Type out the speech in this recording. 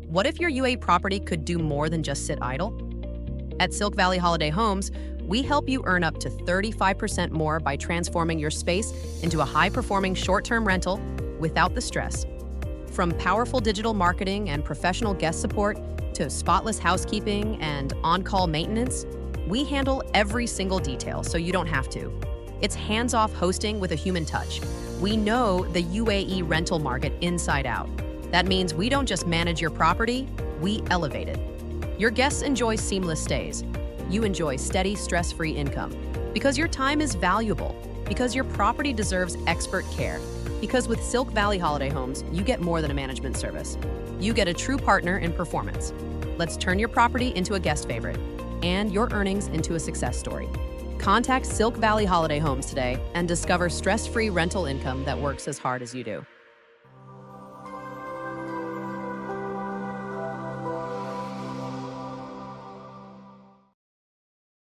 What if your UAE property could do more than just sit idle? At Silk Valley Holiday Homes, we help you earn up to 35% more by transforming your space into a high-performing short-term rental without the stress. From powerful digital marketing and professional guest support to spotless housekeeping and on-call maintenance, we handle every single detail so you don't have to. It's hands-off hosting with a human touch. We know the UAE rental market inside out. That means we don't just manage your property, we elevate it. Your guests enjoy seamless stays. You enjoy steady, stress-free income. Because your time is valuable. Because your property deserves expert care. Because with Silk Valley Holiday Homes, you get more than a management service. You get a true partner in performance. Let's turn your property into a guest favorite and your earnings into a success story. Contact Silk Valley Holiday Homes today and discover stress-free rental income that works as hard as you do.